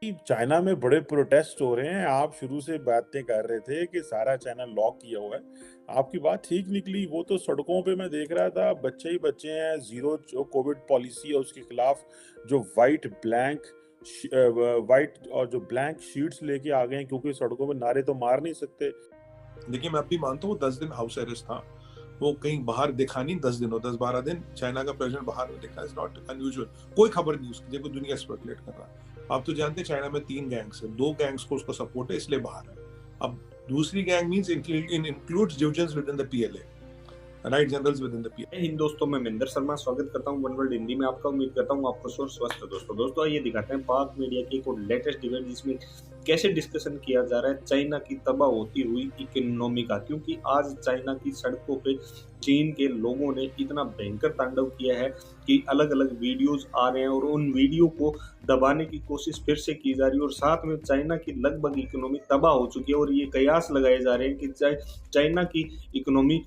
कि चाइना में बड़े प्रोटेस्ट हो रहे हैं। आप शुरू से बातें कर रहे थे कि सारा चाइना लॉक किया हुआ है। आपकी बात ठीक निकली, वो तो सड़कों पे मैं देख रहा था, बच्चे ही बच्चे हैं। ज़ीरो जो कोविड पॉलिसी है उसके खिलाफ जो व्हाइट और जो ब्लैंक शीट्स लेके आ गए हैं, क्योंकि सड़कों पे नारे तो मार नहीं सकते। देखिए, मैं अब भी मानता हूँ 10 दिन हाउस अरेस्ट था। वो कहीं बाहर दिखा नहीं 10 दिनों 10-12 दिन चाइना का प्रेसिडेंट बाहर नहीं दिखा। It's not unusual. कोई खबर नहीं उसकी, देखो दुनिया स्पेकुलेट कर रहा है। आप तो जानते हैं चाइना में 3 गैंग्स हैं, 2 गैंग्स को उसका सपोर्ट है इसलिए बाहर है। अब दूसरी gang means includes divisions with in the PLA, right generals with in the PLA. जय हिंद दोस्तों, मैं महेंद्र शर्मा स्वागत करता हूं वन वर्ल्ड हिंदी में आपका। उम्मीद करता हूं आपको स्वस्थ है। दोस्तों आइए दिखाते हैं पाक मीडिया की एक और लेटेस्ट डिबेट, जिसमें कैसे डिस्कशन किया जा रहा है चाइना की तबाह होती हुई इकोनॉमी का। क्योंकि आज चाइना की सड़कों पे चीन के लोगों ने इतना भयंकर तांडव किया है कि अलग अलग वीडियोज आ रहे हैं और उन वीडियो को दबाने की कोशिश फिर से की जा रही है। और साथ में चाइना की लगभग इकोनॉमी तबाह हो चुकी है और ये कयास लगाए जा रहे हैं कि चाइना की इकोनॉमी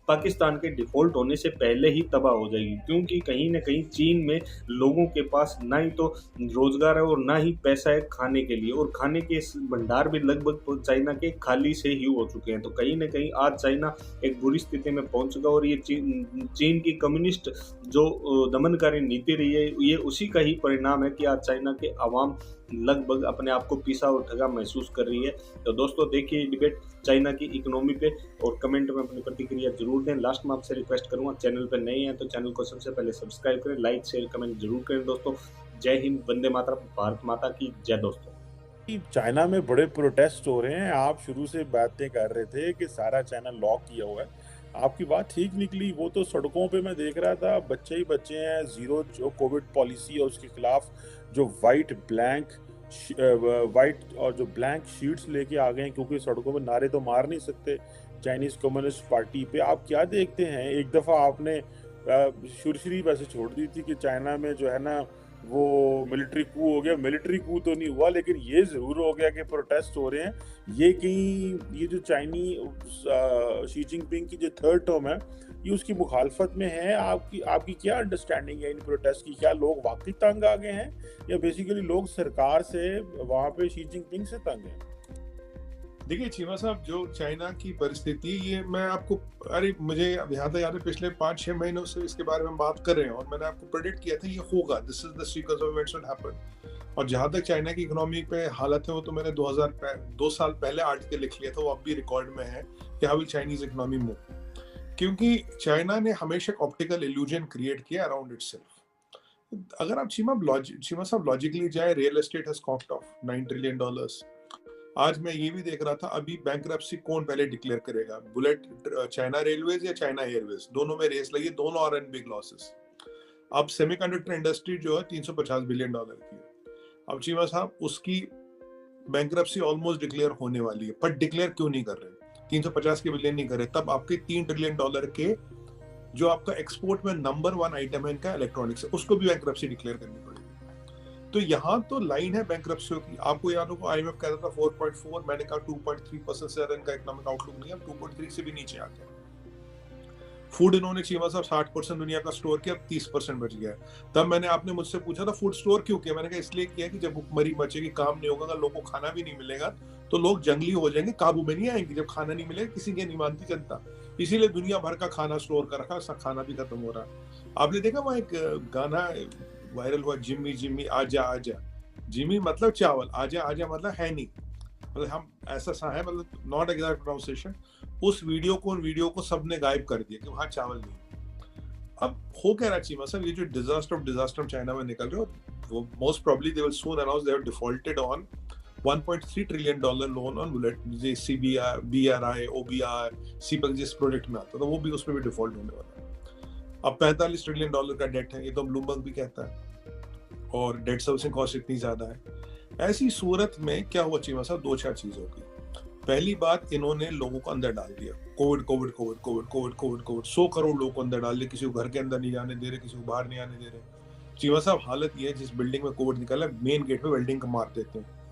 पाकिस्तान के डिफॉल्ट होने से पहले ही तबाह हो जाएगी। क्योंकि कहीं न कहीं चीन में लोगों के पास ना ही तो रोज़गार है और ना ही पैसा है खाने के लिए, और खाने के भंडार भी लगभग तो चाइना के खाली से ही हो चुके हैं। तो कहीं न कहीं आज चाइना एक बुरी स्थिति में पहुँच चुका है और ये चीन की कम्युनिस्ट जो दमनकारी नीति रही है, ये उसी का ही परिणाम है कि आज चाइना के अवाम लगभग अपने आप को पिसा और ठगा महसूस कर रही है। तो दोस्तों देखिए डिबेट चाइना की इकोनॉमी पे और कमेंट में अपनी प्रतिक्रिया जरूर दें। लास्ट में आपसे रिक्वेस्ट करूंगा, चैनल पर नए हैं तो चैनल को सबसे पहले सब्सक्राइब करें, लाइक शेयर कमेंट जरूर करें। दोस्तों जय हिंद, वंदे मातरम, भारत माता की जय। दोस्तों कि चाइना में बड़े प्रोटेस्ट हो रहे हैं। आप शुरू से बातें कर रहे थे कि सारा चाइना लॉक किया हुआ है। आपकी बात ठीक निकली, वो तो सड़कों पे मैं देख रहा था, बच्चे ही बच्चे हैं। ज़ीरो जो कोविड पॉलिसी है उसके खिलाफ जो व्हाइट और जो ब्लैंक शीट्स लेके आ गए हैं, क्योंकि सड़कों पे नारे तो मार नहीं सकते चाइनीज़ कम्युनिस्ट पार्टी पे। आप क्या देखते हैं, एक दफ़ा आपने सुरसरी वैसे छोड़ दी थी कि चाइना में जो है ना वो मिलिट्री कू हो गया। मिलिट्री कू तो नहीं हुआ, लेकिन ये ज़रूर हो गया कि प्रोटेस्ट हो रहे हैं। ये कहीं ये जो शी जिनपिंग की जो थर्ड टर्म है, ये उसकी मुखालफत में है। आपकी आपकी क्या अंडरस्टैंडिंग है इन प्रोटेस्ट की? क्या लोग वाकई तंग आ गए हैं, या बेसिकली लोग सरकार से वहाँ पे शी जिनपिंग से तंग हैं? देखिए चीमा साहब, जो चाइना की परिस्थिति, ये मैं आपको, अरे मुझे अब यहाँ तक याद है पिछले 5-6 महीनों से इसके बारे में बात कर रहे हैं और मैंने आपको प्रेडिक्ट किया था ये होगा। This is the sequence of events will happen. और जहाँ तक चाइना की इकोनॉमी पे हालत है, वो तो मैंने 2 साल पहले आर्टिकल लिख लिया था, वो अब भी रिकॉर्ड में है कि how will Chinese economy move. क्योंकि चाइना ने हमेशा ऑप्टिकल इल्यूजन क्रिएट किया अराउंड इटसेल्फ। अगर आप चीमा साहब लॉजिकली जाए, real estate has cost of $9 trillion. आज मैं ये भी देख रहा था, अभी बैंक्रप्सी कौन पहले डिक्लेयर करेगा, बुलेट चाइना रेलवेज या चाइना एयरवेज? दोनों में रेस लगी, दोनों आर इन बिग लॉसेस। अब सेमीकंडक्टर इंडस्ट्री जो है $350 बिलियन की है। अब चीमा साहब उसकी बैंक्रप्सी ऑलमोस्ट डिक्लेयर होने वाली है, पर डिक्लेयर क्यों नहीं कर रहे? 350 के बिलियन नहीं कर रहे, तब आपके $3 ट्रिलियन के जो आपका एक्सपोर्ट में नंबर 1 आइटम है इनका इलेक्ट्रॉनिक्स है, उसको भी बैंक्रप्सी डिक्लेयर करनी पड़ेगी। तो यहाँ तो लाइन है बैंक्रप्सी की। आपको याद होगा आईएमएफ कहता था 4.4, मैंने कहा 2.3% से ज्यादा इनका इकोनॉमिक आउटलुक नहीं है। 2.3 से भी नीचे आ गया। फूड इन्होंने चीमा साहब 60% दुनिया का स्टोर किया, अब 30% बच गया। तब मैंने आपने मुझसे पूछा था फूड स्टोर क्यों किया, मैंने कहा इसलिए किया कि जब भुखमरी मचेगी, काम नहीं होगा, लोगों को खाना भी नहीं मिलेगा, तो लोग जंगली हो जाएंगे, काबू में नहीं आएंगे। जब खाना नहीं मिलेगा, किसी की नहीं मानती जनता, इसीलिए दुनिया भर का खाना स्टोर कर रखा, खाना भी खत्म हो रहा है। आपने देखा वहां एक गाना वायरल हुआ, जिम्मी जिम्मी आजा आजा। जिमी मतलब चावल, आजा आजा मतलब है नहीं, मतलब हम ऐसा सा है, मतलब नॉट एग्जैक्ट प्रोनाउंसिएशन। उस वीडियो को सबने गायब कर दिया कि वहां चावल नहीं। अब हो क्या रहा चीमा साहब, ये जो डिजास्टर चाइना में निकल रहे हो, वो most probably they will soon announce they have defaulted on $1.3 trillion loan on bullet, जैसे सीबीआर, बीआरआई, ओबीआर, सीपक जिस प्रोजेक्ट में आता था, वो भी उसमें भी डिफॉल्ट होने वाला है। अब $45 ट्रिलियन का डेट है, ये तो ब्लूमबर्ग भी कहता है, और डेट सर्विसिंग कॉस्ट इतनी ज्यादा है। ऐसी सूरत में क्या हुआ चीमा साहब, 2-4 चीज होगी। पहली बात, इन्होंने लोगों को अंदर डाल दिया। Covid Covid Covid Covid Covid Covid Covid 100 crore लोगों को अंदर डाल दिया, किसी को घर के अंदर नहीं जाने दे रहे, किसी को बाहर नहीं आने दे रहे। चीमा साहब हालत ये है, जिस बिल्डिंग में कोविड निकला, मेन गेट पे वेल्डिंग का मार देते हैं।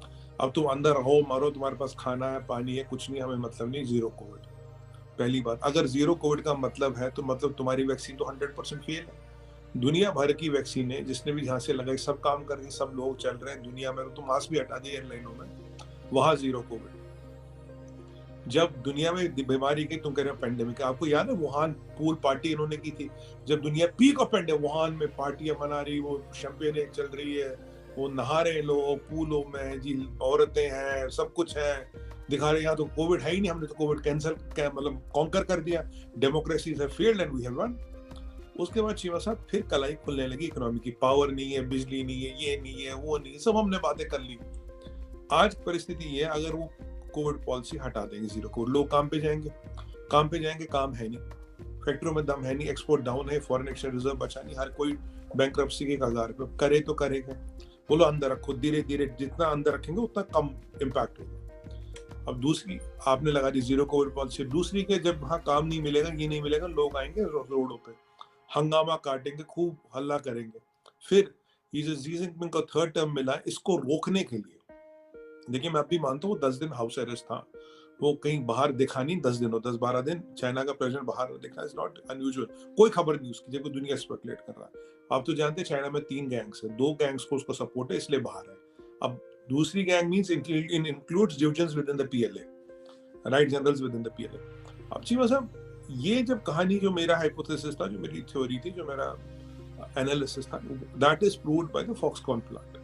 अब तुम अंदर रहो मारो, तुम्हारे पास खाना है, पानी है, कुछ नहीं, हमें मतलब नहीं, जीरो कोविड। पहली बात, अगर जीरो कोविड का मतलब है तो मतलब तुम्हारी वैक्सीन तो 100% फेल है। दुनिया भर की वैक्सीन है, जिसने भी जहां से लगाई सब काम कर रही, सब लोग चल रहे हैं दुनिया में। तो मास्क भी हटा दिए एयरलाइनों में, वहां जीरो कोविड। जब दुनिया में बीमारी की, तुम कह रहे हो पेंडेमिक, आपको याद है वुहान पूल पार्टी इन्होंने की थी, जब दुनिया पीक ऑफ पेंडेमिक, वुहान में पार्टियां मना रही, वो शैंपेन चल रही है, वो नहा रहे लोग पूलों में जी, औरतें हैं, सब कुछ है, दिखा रहे यहाँ तो कोविड है ही नहीं, हमने तो कोविड कैंसिल मतलब कॉन्कर कर दिया, डेमोक्रेसी से failed and we have won. उसके बाद चीमा साहब फिर कलाई खुलने लगी इकोनॉमी की, पावर नहीं है, बिजली नहीं है, ये नहीं है, वो नहीं है, सब हमने बातें कर ली। आज परिस्थिति ये है, अगर वो कोविड पॉलिसी हटा देंगे जीरो कोविड, लोग काम पे जाएंगे, काम है नहीं, फैक्ट्रियों में दम है नहीं, एक्सपोर्ट डाउन है, फॉरेन एक्सचेंज रिजर्व बचा नहीं, हर कोई बैंकरप्सी के कगार पे, करे तो करेगा, बोलो अंदर रखो, धीरे धीरे जितना अंदर रखेंगे उतना कम इम्पैक्ट होगा। अब दूसरी आपने लगा दी जीरो कोविड पॉलिसी, दूसरी के जब वहाँ काम नहीं मिलेगा, ये नहीं मिलेगा, लोग आएंगे रोडों पे, हंगामा काटेंगे, खूब हल्ला करेंगे। फिर ये जो जी जिनपिंग का थर्ड टर्म मिला, इसको रोकने के लिए, देखिए मैं अभी मानता हूँ 10 दिन हाउस अरेस्ट था, वो कहीं बाहर दिखा नहीं, 10-12 दिन चाइना का प्रेसिडेंट बाहर दिखा, इज नॉट अनयूजुअल, कोई खबर नहीं उसकी, जब दुनिया स्पेकुलेट कर रहा है। आप तो जानते हैं चाइना में 3 गैंग्स है, 2 गैंग्स को उसको सपोर्ट है, इसलिए बाहर है। अब दूसरी gang means includes divisions with in the PLA, right, generals with in the PLA. अब चीमा साहब, ये जब कहानी, जो मेरा हाइपोथेसिस था, जो मेरी थ्योरी थी, जो मेरा एनालिसिस था, that is proved by the Foxconn plant.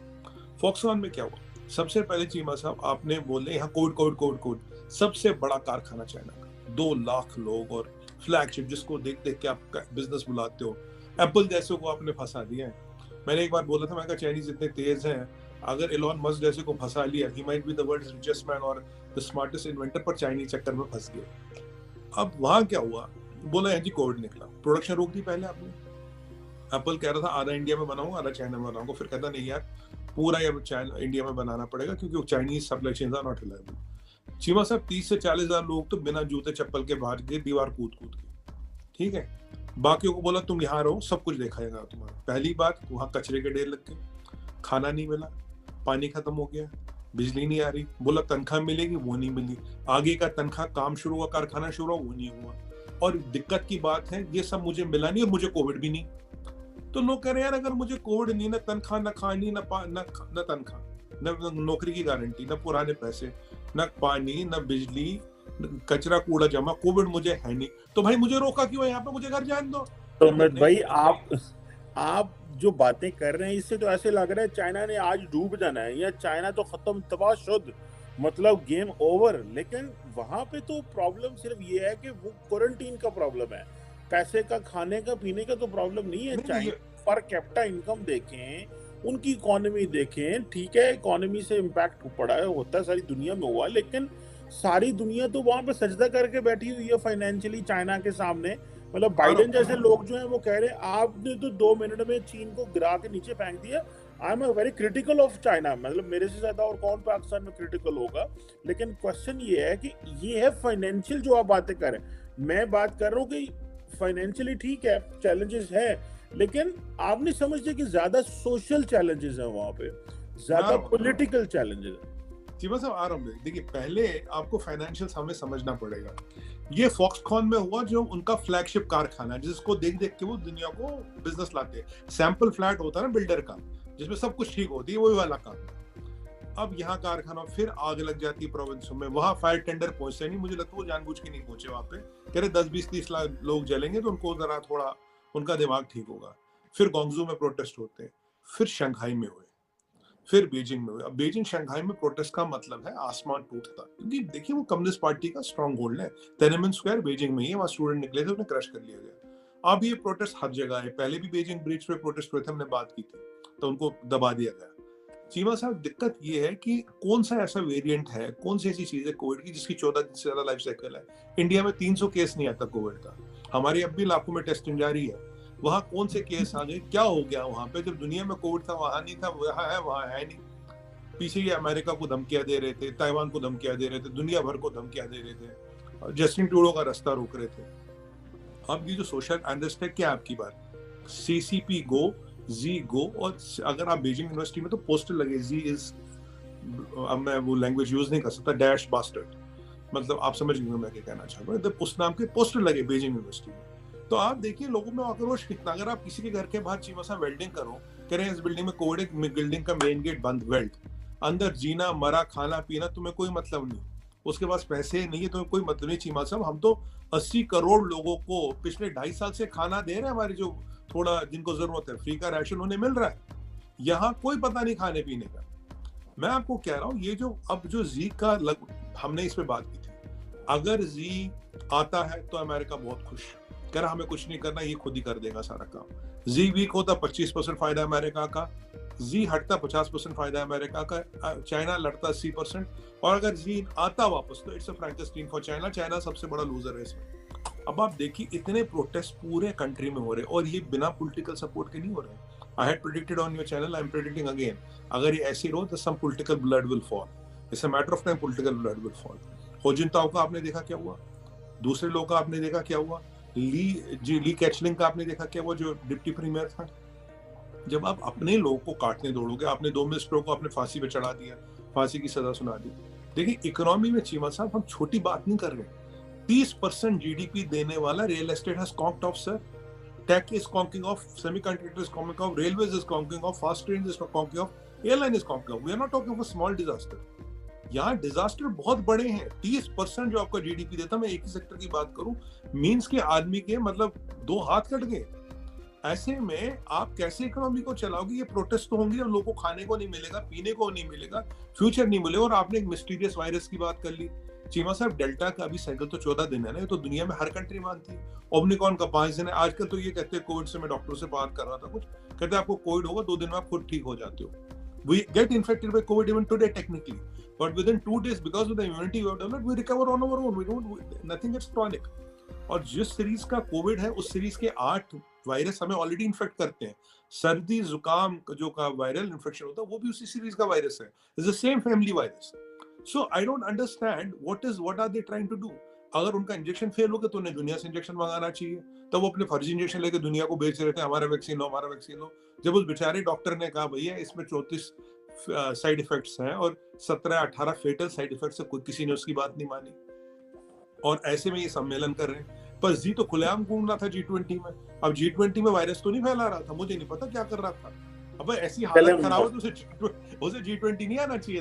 Foxconn में क्या हुआ, सबसे पहले चीमा साहब आपने बोले यहाँ कोविड, सबसे बड़ा कारखाना चाइना का, 2 लाख लोग, और फ्लैगशिप जिसको देख देख के आप बिजनेस बुलाते हो, एप्पल जैसे को आपने फंसा दिया है। मैंने एक बार बोला था, मैं कहा चाइनीज इतने तेज हैं, अगर एलोन मस्क जैसे को फंसा लिया, he might be the world's richest man और द स्मार्टेस्ट इन्वेंटर, पर चाइनीज चक्कर में फंस गए। अब वहां क्या हुआ, बोला है जी कोविड निकला, प्रोडक्शन रोक दी पहले आपने। एप्पल कह रहा था आधा इंडिया में बनाऊंगा, आधा चाइना में बनाऊंगा, फिर कहता नहीं यार, पूरा ये चाइना इंडिया में बनाना पड़ेगा, क्योंकि Chinese supply chains are not reliable. Cheema साहब 30 से 40 हजार लोग तो बिना जूते चप्पल के बाहर गए, दीवार कूद के, ठीक है। बाकियों को बोला तुम यहाँ रहो, सब कुछ देखा जाएगा तुम्हारा। पहली बात, वहां कचरे के ढेर लग गए, खाना नहीं मिला, पानी खत्म हो गया, बिजली नहीं आ रही, बोला तनख्वाह मिलेगी, वो नहीं मिली, आगे का तनख्वाह, काम शुरू हुआ, कारखाना शुरू हुआ, वो नहीं हुआ। और दिक्कत की बात है, ये सब मुझे मिला नहीं और मुझे कोविड भी नहीं। तो लोग कह रहे हैं यार, अगर मुझे कोविड नहीं, ना तनख्वाह, ना खानी, ना तनख्वाह, न नौकरी की गारंटी, न पुराने पैसे, न पानी, न बिजली, कचरा कूड़ा जमा, कोविड मुझे है नहीं, तो भाई मुझे रोका क्यों है यहाँ पे, मुझे घर जाने दो। तो अमित भाई, आप जो बातें कर रहे हैं, इससे तो ऐसे लग रहा है चाइना ने आज डूब जाना है, या चाइना तो खत्म, तबाहशुद, मतलब गेम ओवर। लेकिन वहां पे तो प्रॉब्लम सिर्फ ये है कि वो क्वारंटीन का प्रॉब्लम है, पैसे का, खाने का, पीने का तो प्रॉब्लम नहीं है। चाइना पर कैपिटा इनकम देखें, उनकी इकोनॉमी देखें, ठीक है इकोनॉमी से इम्पैक्ट पड़ा है, होता है, सारी दुनिया में हुआ, लेकिन सारी दुनिया तो वहां पे सजदा करके बैठी हुई है फाइनेंशियली चाइना के सामने। मतलब बाइडेन जैसे लोग जो हैं वो कह रहे हैं आपने तो 2 मिनट में चीन को गिरा के नीचे फेंक दिया। I am very critical of China, मतलब मेरे से ज्यादा और कौन पाकिस्तान में क्रिटिकल होगा। लेकिन क्वेश्चन ये है कि ये है फाइनेंशियल जो आप बातें कर रहे हैं, मैं बात कर रहा हूँ कि फाइनेंशियली ठीक है चैलेंजेस है, लेकिन आप नहीं समझते कि ज्यादा सोशल चैलेंजेस हैं वहां पे, ज्यादा पॉलिटिकल चैलेंजेस हैं। जी बस अब आ रहा हूँ, देखिए पहले आपको फाइनेंशियल हमें समझना पड़ेगा। ये फॉक्सकॉन में हुआ, जो उनका फ्लैगशिप कारखाना है, जिसको देख देख के वो दुनिया को बिजनेस लाते हैं। सैंपल फ्लैट होता है ना बिल्डर का, जिसमें सब कुछ ठीक होती है, वही वाला काम। अब यहाँ कारखाना, फिर आग लग जाती है प्रोविंस में, वहां फायर टेंडर पहुंचते नहीं, मुझे लगता है वो जानबूझ के नहीं पहुंचे वहां पे, कह रहे 10-20-30 लाख लोग जलेंगे तो उनको जरा थोड़ा उनका दिमाग ठीक होगा। फिर ग्वांगजू में प्रोटेस्ट होते हैं, फिर शंघाई में हुए, फिर बीजिंग में हुए। अब बीजिंग शंघाई में प्रोटेस्ट का मतलब है आसमान टूटता, क्योंकि देखिए वो कम्युनिस्ट पार्टी का स्ट्रॉन्ग होल्ड है। तिएननमेन स्क्वायर बीजिंग में ही है, वहां स्टूडेंट निकले थे, उन्हें क्रश कर लिया गया। अब ये प्रोटेस्ट हर जगह है, पहले भी बीजिंग ब्रिज पे प्रोटेस्ट हुए थे, हमने बात की थी, तो उनको दबा दिया गया। चीमा साहब, दिक्कत ये है कि कौन सा ऐसा वेरिएंट है, कौन सी ऐसी चीज है कोविड की जिसकी 14 दिन से ज्यादा लाइफ साइकिल है। इंडिया में 300 केस नहीं आता कोविड का, हमारी अब भी लाखों में टेस्टिंग जारी है। वहां कौन से केस आ गए, क्या हो गया वहां पे? जब दुनिया में कोविड था वहां नहीं था, वहां है नहीं। पीछे ये अमेरिका को धमकियां दे रहे थे, ताइवान को धमकियां दे रहे थे, दुनिया भर को धमकियां दे रहे थे, जस्टिन ट्रूडो का रास्ता रोक रहे थे। अब ये जो सोशल अनरेस्ट है, क्या आपकी बात, CCP गो, जी गो, और अगर आप बीजिंग यूनिवर्सिटी में तो पोस्टर लगे, जी इज, अब मैं वो लैंग्वेज यूज नहीं कर सकता, डैश बास्टर्ड, मतलब आप समझ गए मैं क्या कहना चाहूंगा, उस नाम के पोस्टर लगे बीजिंग यूनिवर्सिटी में। तो आप देखिए लोगों में आक्रोश कितना। अगर आप किसी के घर के बाहर चीमा साहब वेल्डिंग करो, कह रहे हैं इस बिल्डिंग में कोविड, बिल्डिंग का मेन गेट बंद, वेल्ड, अंदर जीना मरा खाना पीना तुम्हें कोई मतलब नहीं, उसके पास पैसे नहीं है तुम्हें कोई मतलब नहीं। चीमा साहब हम तो 80 करोड़ लोगों को पिछले 2.5 साल से खाना दे रहे हैं, हमारी जो थोड़ा जिनको जरूरत है फ्री का राशन उन्हें मिल रहा है, यहाँ कोई पता नहीं खाने पीने का। मैं आपको कह रहा हूँ ये जो अब जो जी का हमने इस पे बात की थी, अगर जी आता है तो अमेरिका बहुत खुश, कह रहा हमें कुछ नहीं करना, ये खुद ही कर देगा सारा काम। जी वीक होता 25% फायदा अमेरिका का, जी हटता 50% फायदा अमेरिका का, चाइना लड़ता 80%, और अगर जी आता वापस तो it's a Frankenstein for China, China सबसे बड़ा लूजर है इसमें। अब आप देखिए इतने प्रोटेस्ट पूरे कंट्री में हो रहे हैं और ये बिना पॉलिटिकल सपोर्ट के नहीं हो रहे। I had predicted on your channel, I am predicting again. अगर ये ऐसी रहो तो some political blood will fall. It's a matter of time, political blood will fall. हो जिनताओ का आपने देखा क्या हुआ, दूसरे लोगों का आपने देखा क्या हुआ, ली कैचलिंग का आपने देखा क्या हुआ जो डिप्टी प्रीमियर था। जब आप अपने लोगों को काटने दौड़ोगे, आपने 2 मिनिस्टरों को आपने फांसी पे चढ़ा दिया, फांसी की सजा सुना दी। देखिए इकोनॉमी में चीमा साहब हम छोटी बात नहीं कर रहे, 30% जीडीपी देने वाला real estate has conked off sir, tech is conking off, semiconductor is conking off, railways is conking off, fast trains is conking off, airline is conking off. We are not talking of a small disaster. यहाँ disaster बहुत बड़े हैं। 30% जो आपका GDP देता, मैं एक ही sector की बात करूं, मींस के आदमी के मतलब 2 हाथ कट गए। ऐसे में आप कैसे इकोनॉमी को चलाओगे? ये प्रोटेस्ट तो होंगे और लोगों को खाने को नहीं मिलेगा, पीने को नहीं मिलेगा, फ्यूचर नहीं मिलेगा। और आपने एक मिस्टीरियस वायरस की बात कर ली चीमा साहब, डेल्टा का अभी साइकिल तो 14 दिन है ना, तो दुनिया में हर कंट्री मानती है। ओमिक्रॉन का 5 दिन है। आजकल तो ये कहते हैं कोविड से, मैं डॉक्टर से बात कर रहा था कुछ, कहते हैं आपको कोविड होगा 2 दिन में आप खुद ठीक हो जाते हो। We get infected by COVID even today technically, but within 2 days because of the immunity we have developed, we recover on our own. Nothing gets chronic. और जिस सीरीज का कोविड है उस सीरीज के 8 वायरस हमें ऑलरेडी इन्फेक्ट करते हैं। सर्दी जुकाम जो का वायरल इन्फेक्शन होता है वो भी उसी सीरीज का वायरस है, is the same family virus. So I don't understand what are they trying to do? अगर उनका इंजेक्शन फेल हो गया तो उन्हें दुनिया से इंजेक्शन मंगाना चाहिए, तब वो अपने फर्जी इंजेक्शन लेके दुनिया को बेच रहे थे, हमारा वैक्सीन लो, हमारा वैक्सीन लो। जब उस बेचारे डॉक्टर ने कहा भैया इसमें 34 साइड इफेक्ट्स हैं और 17-18 फेटल साइड इफेक्ट्स है, कोई किसी ने उसकी बात नहीं मानी। और ऐसे में ये सम्मेलन कर रहे हैं। पर जी तो खुलेआम घूम रहा था G20 में। अब G20 में वायरस तो नहीं फैला रहा था, मुझे नहीं पता क्या कर रहा था। अब ऐसी हालत खराब है तो उसे G20 नहीं आना चाहिए